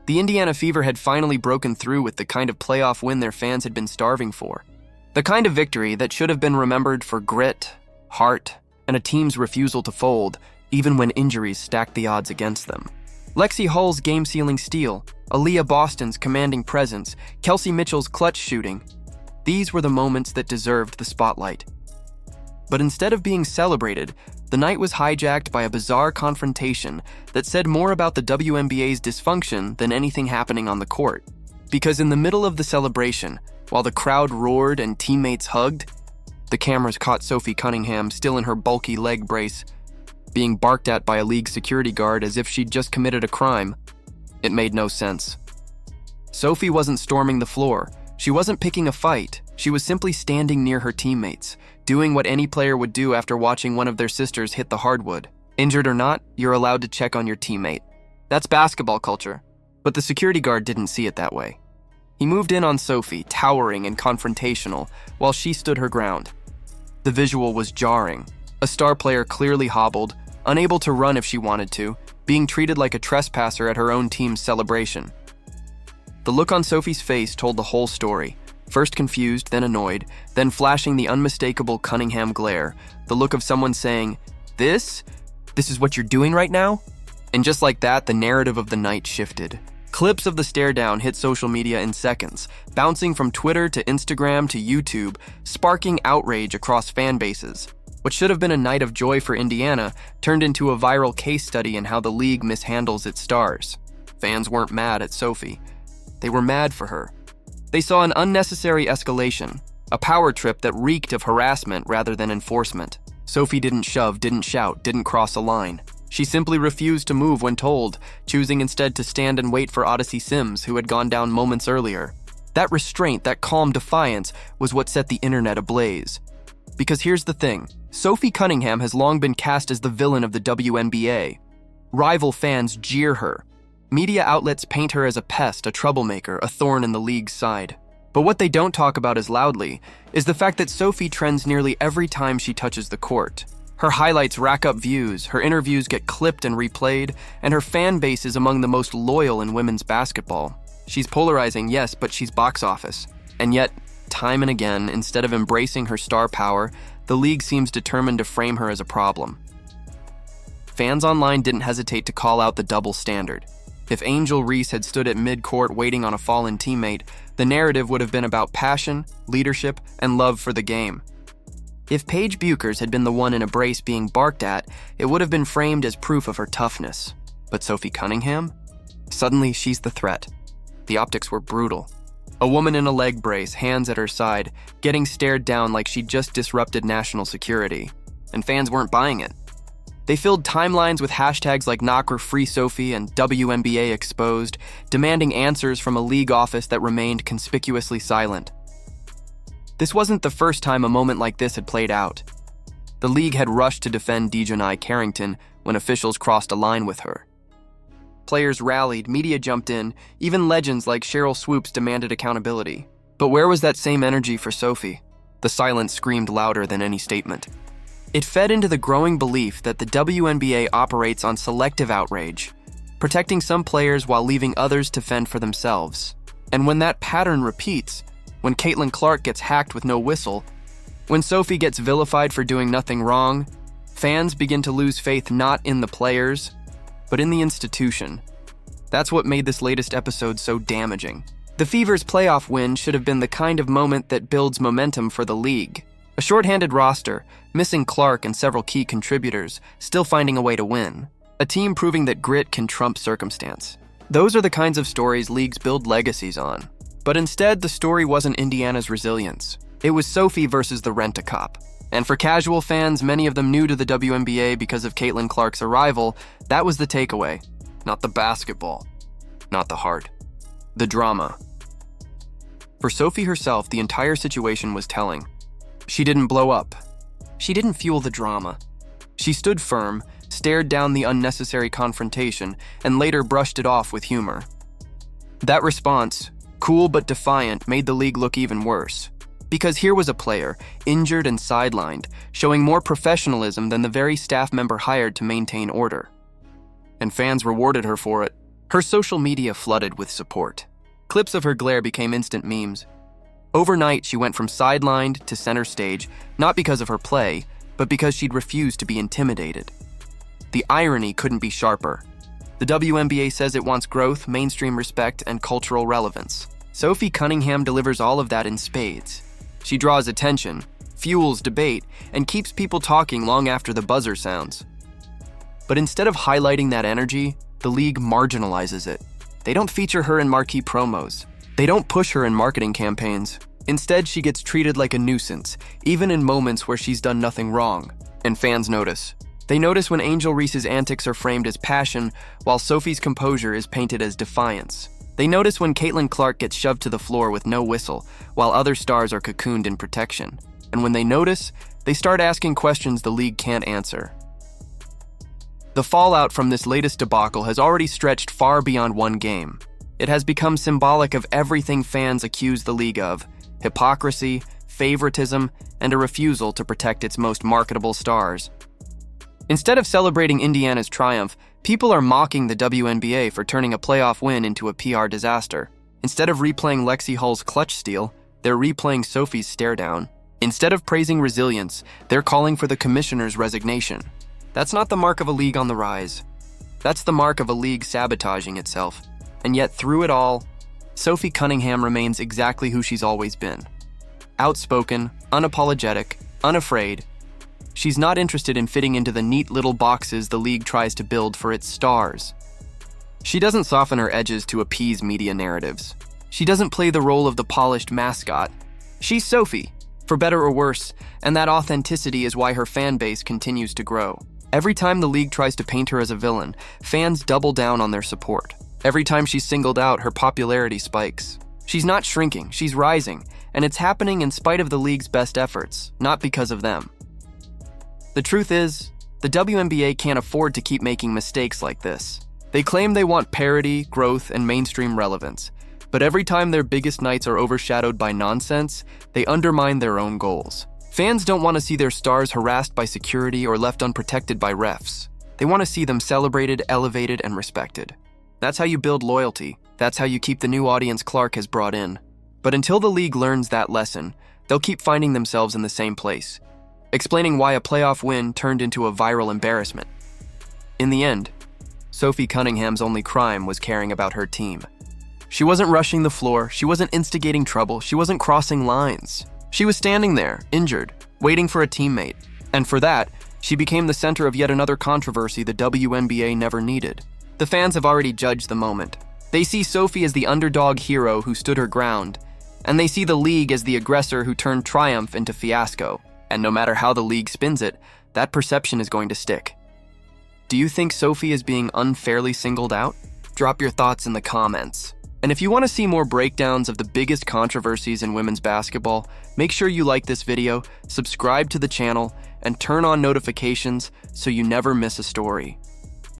The Indiana Fever had finally broken through with the kind of playoff win their fans had been starving for. The kind of victory that should have been remembered for grit, heart, and a team's refusal to fold, even when injuries stacked the odds against them. Lexie Hull's game-sealing steal, Aaliyah Boston's commanding presence, Kelsey Mitchell's clutch shooting. These were the moments that deserved the spotlight. But instead of being celebrated, the night was hijacked by a bizarre confrontation that said more about the WNBA's dysfunction than anything happening on the court. Because in the middle of the celebration, while the crowd roared and teammates hugged, the cameras caught Sophie Cunningham, still in her bulky leg brace, being barked at by a league security guard as if she'd just committed a crime. It made no sense. Sophie wasn't storming the floor. She wasn't picking a fight. She was simply standing near her teammates, doing what any player would do after watching one of their sisters hit the hardwood. Injured or not, you're allowed to check on your teammate. That's basketball culture. But the security guard didn't see it that way. He moved in on Sophie, towering and confrontational, while she stood her ground. The visual was jarring. A star player clearly hobbled, unable to run if she wanted to, being treated like a trespasser at her own team's celebration. The look on Sophie's face told the whole story. First confused, then annoyed, then flashing the unmistakable Cunningham glare, the look of someone saying, This is what you're doing right now?" And just like that, the narrative of the night shifted. Clips of the stare down hit social media in seconds, bouncing from Twitter to Instagram to YouTube, sparking outrage across fan bases. What should have been a night of joy for Indiana turned into a viral case study in how the league mishandles its stars. Fans weren't mad at Sophie. They were mad for her. They saw an unnecessary escalation, a power trip that reeked of harassment rather than enforcement. Sophie didn't shove, didn't shout, didn't cross a line. She simply refused to move when told, choosing instead to stand and wait for Odyssey Sims, who had gone down moments earlier. That restraint, that calm defiance, was what set the internet ablaze. Because here's the thing, Sophie Cunningham has long been cast as the villain of the WNBA. Rival fans jeer her. Media outlets paint her as a pest, a troublemaker, a thorn in the league's side. But what they don't talk about as loudly is the fact that Sophie trends nearly every time she touches the court. Her highlights rack up views, her interviews get clipped and replayed, and her fan base is among the most loyal in women's basketball. She's polarizing, yes, but she's box office. And yet, time and again, instead of embracing her star power, the league seems determined to frame her as a problem. Fans online didn't hesitate to call out the double standard. If Angel Reese had stood at mid-court waiting on a fallen teammate, the narrative would have been about passion, leadership, and love for the game. If Paige Buchers had been the one in a brace being barked at, it would have been framed as proof of her toughness. But Sophie Cunningham? Suddenly, she's the threat. The optics were brutal. A woman in a leg brace, hands at her side, getting stared down like she'd just disrupted national security. And fans weren't buying it. They filled timelines with hashtags like Knocker Free Sophie and WNBA Exposed, demanding answers from a league office that remained conspicuously silent. This wasn't the first time a moment like this had played out. The league had rushed to defend Dejanai Carrington when officials crossed a line with her. Players rallied, media jumped in, even legends like Cheryl Swoops demanded accountability. But where was that same energy for Sophie? The silence screamed louder than any statement. It fed into the growing belief that the WNBA operates on selective outrage, protecting some players while leaving others to fend for themselves. And when that pattern repeats, when Caitlin Clark gets hacked with no whistle, when Sophie gets vilified for doing nothing wrong, fans begin to lose faith not in the players, but in the institution. That's what made this latest episode so damaging. The Fever's playoff win should have been the kind of moment that builds momentum for the league. A shorthanded roster, missing Clark and several key contributors, still finding a way to win. A team proving that grit can trump circumstance. Those are the kinds of stories leagues build legacies on. But instead, the story wasn't Indiana's resilience. It was Sophie versus the rent-a-cop. And for casual fans, many of them new to the WNBA because of Caitlin Clark's arrival, that was the takeaway. Not the basketball. Not the heart. The drama. For Sophie herself, the entire situation was telling. She didn't blow up. She didn't fuel the drama. She stood firm, stared down the unnecessary confrontation, and later brushed it off with humor. That response, cool but defiant, made the league look even worse. Because here was a player, injured and sidelined, showing more professionalism than the very staff member hired to maintain order. And fans rewarded her for it. Her social media flooded with support. Clips of her glare became instant memes. Overnight, she went from sidelined to center stage, not because of her play, but because she'd refused to be intimidated. The irony couldn't be sharper. The WNBA says it wants growth, mainstream respect, and cultural relevance. Sophie Cunningham delivers all of that in spades. She draws attention, fuels debate, and keeps people talking long after the buzzer sounds. But instead of highlighting that energy, the league marginalizes it. They don't feature her in marquee promos. They don't push her in marketing campaigns. Instead, she gets treated like a nuisance, even in moments where she's done nothing wrong. And fans notice. They notice when Angel Reese's antics are framed as passion, while Sophie's composure is painted as defiance. They notice when Caitlin Clark gets shoved to the floor with no whistle, while other stars are cocooned in protection. And when they notice, they start asking questions the league can't answer. The fallout from this latest debacle has already stretched far beyond one game. It has become symbolic of everything fans accuse the league of: hypocrisy, favoritism, and a refusal to protect its most marketable stars. Instead of celebrating Indiana's triumph, people are mocking the WNBA for turning a playoff win into a PR disaster. Instead of replaying Lexie Hull's clutch steal, they're replaying Sophie's stare-down. Instead of praising resilience, they're calling for the commissioner's resignation. That's not the mark of a league on the rise. That's the mark of a league sabotaging itself. And yet, through it all, Sophie Cunningham remains exactly who she's always been. Outspoken, unapologetic, unafraid. She's not interested in fitting into the neat little boxes the league tries to build for its stars. She doesn't soften her edges to appease media narratives. She doesn't play the role of the polished mascot. She's Sophie, for better or worse, and that authenticity is why her fan base continues to grow. Every time the league tries to paint her as a villain, fans double down on their support. Every time she's singled out, her popularity spikes. She's not shrinking, she's rising, and it's happening in spite of the league's best efforts, not because of them. The truth is, the WNBA can't afford to keep making mistakes like this. They claim they want parity, growth, and mainstream relevance, but every time their biggest nights are overshadowed by nonsense, they undermine their own goals. Fans don't want to see their stars harassed by security or left unprotected by refs. They want to see them celebrated, elevated, and respected. That's how you build loyalty. That's how you keep the new audience Clark has brought in. But until the league learns that lesson, they'll keep finding themselves in the same place, explaining why a playoff win turned into a viral embarrassment. In the end, Sophie Cunningham's only crime was caring about her team. She wasn't rushing the floor, she wasn't instigating trouble, she wasn't crossing lines. She was standing there, injured, waiting for a teammate. And for that, she became the center of yet another controversy the WNBA never needed. The fans have already judged the moment. They see Sophie as the underdog hero who stood her ground, and they see the league as the aggressor who turned triumph into fiasco. And no matter how the league spins it, that perception is going to stick. Do you think Sophie is being unfairly singled out? Drop your thoughts in the comments. And if you want to see more breakdowns of the biggest controversies in women's basketball, make sure you like this video, subscribe to the channel, and turn on notifications so you never miss a story.